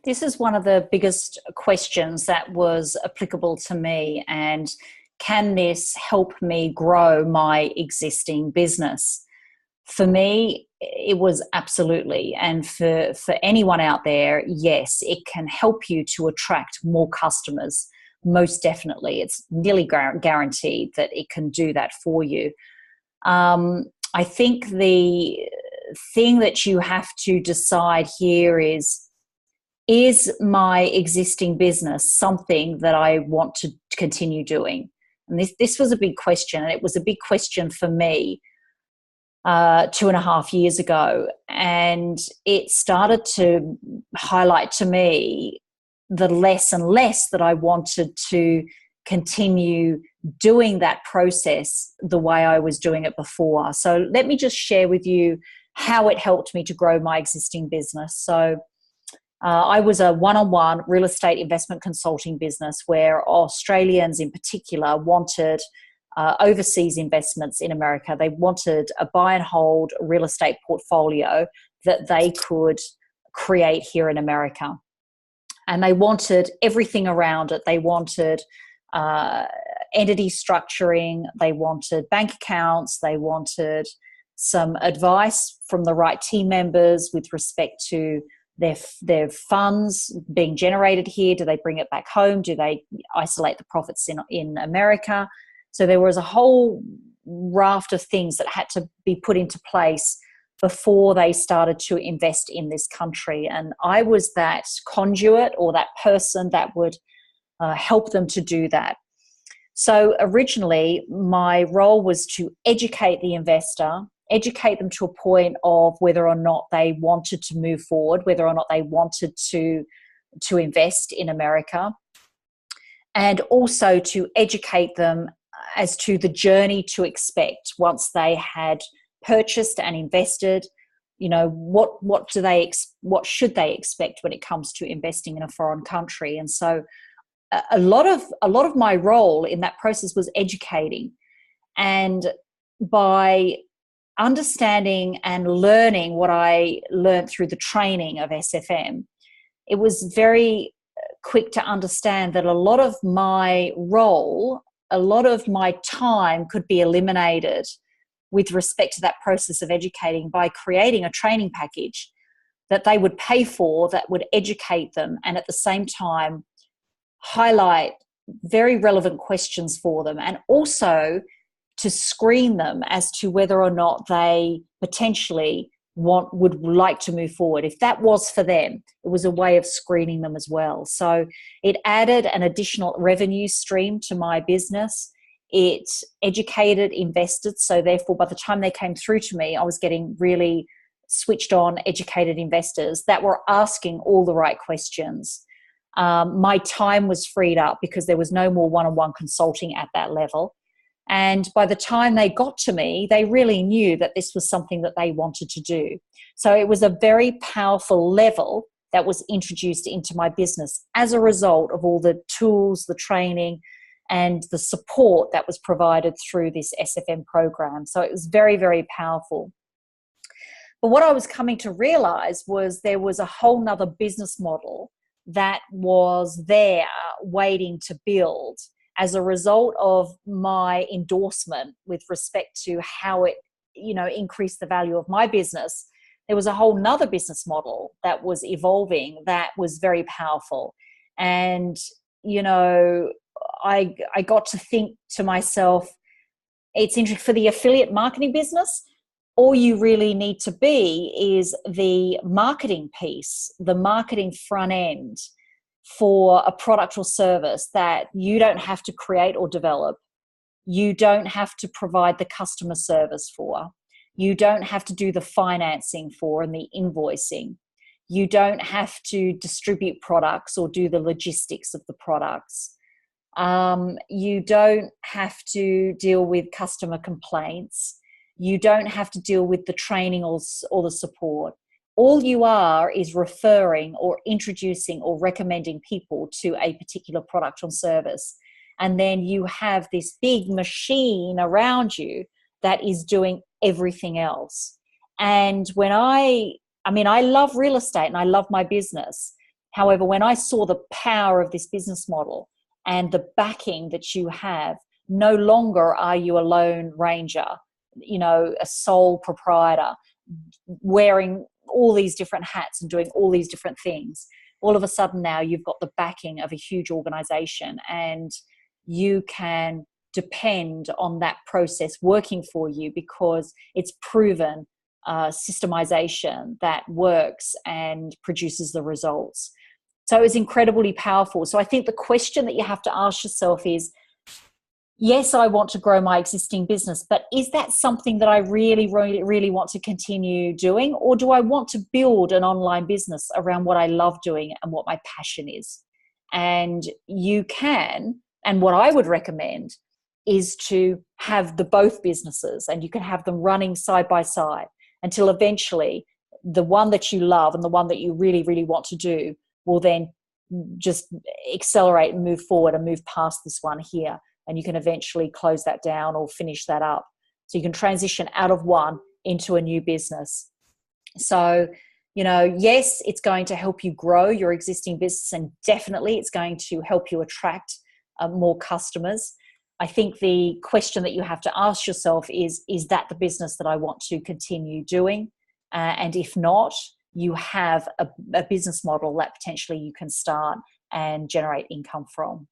This is one of the biggest questions that was applicable to me. And can this help me grow my existing business? For me, it was absolutely. And for anyone out there, yes, it can help you to attract more customers. Most definitely. It's nearly guaranteed that it can do that for you. I think the thing that you have to decide here is my existing business something that I want to continue doing? And this was a big question, and it was a big question for me 2.5 years ago. And it started to highlight to me the less and less that I wanted to continue doing that process the way I was doing it before. So let me just share with you how it helped me to grow my existing business. So I was a one-on-one real estate investment consulting business where Australians in particular wanted overseas investments in America. They wanted a buy and hold real estate portfolio that they could create here in America. And they wanted everything around it. They wanted entity structuring, they wanted bank accounts, they wanted some advice from the right team members with respect to their funds being generated here. Do they bring it back home? Do they isolate the profits in America? So there was a whole raft of things that had to be put into place before they started to invest in this country. And I was that conduit or that person that would help them to do that. So originally, my role was to educate the investor, educate them to a point of whether or not they wanted to move forward, whether or not they wanted to invest in America, and also to educate them as to the journey to expect once they had purchased and invested. You know, what should they expect when it comes to investing in a foreign country? And so a lot of my role in that process was educating. And by understanding and learning what I learned through the training of SFM, it was very quick to understand that a lot of my role, a lot of my time could be eliminated with respect to that process of educating by creating a training package that they would pay for, that would educate them, and at the same time highlight very relevant questions for them, and also to screen them as to whether or not they potentially would like to move forward. If that was for them, it was a way of screening them as well. So it added an additional revenue stream to my business. It educated investors. So therefore, by the time they came through to me, I was getting really switched on, educated investors that were asking all the right questions. My time was freed up because there was no more one-on-one consulting at that level. And by the time they got to me, they really knew that this was something that they wanted to do. So it was a very powerful level that was introduced into my business as a result of all the tools, the training, and the support that was provided through this SFM program. So it was very, very powerful. But what I was coming to realize was there was a whole nother business model that was there waiting to build as a result of my endorsement with respect to how it, increased the value of my business. There was a whole nother business model that was evolving that was very powerful. And, I got to think to myself, it's interesting for the affiliate marketing business. All you really need to be is the marketing piece, the marketing front end for a product or service that you don't have to create or develop. You don't have to provide the customer service for. You don't have to do the financing for and the invoicing. You don't have to distribute products or do the logistics of the products. You don't have to deal with customer complaints. You don't have to deal with the training or the support. All you are is referring or introducing or recommending people to a particular product or service. And then you have this big machine around you that is doing everything else. And when I love real estate and I love my business. However, when I saw the power of this business model and the backing that you have, no longer are you a lone ranger, a sole proprietor wearing all these different hats and doing all these different things. All of a sudden now you've got the backing of a huge organization, and you can depend on that process working for you because it's proven systemization that works and produces the results. So it's incredibly powerful. So I think the question that you have to ask yourself is, yes, I want to grow my existing business, but is that something that I really, really, really want to continue doing? Or do I want to build an online business around what I love doing and what my passion is? And you can, and what I would recommend is to have the both businesses, and you can have them running side by side until eventually the one that you love and the one that you really, really want to do will then just accelerate and move forward and move past this one here. And you can eventually close that down or finish that up. So you can transition out of one into a new business. So, yes, it's going to help you grow your existing business, and definitely it's going to help you attract more customers. I think the question that you have to ask yourself is that the business that I want to continue doing? And if not, you have a business model that potentially you can start and generate income from.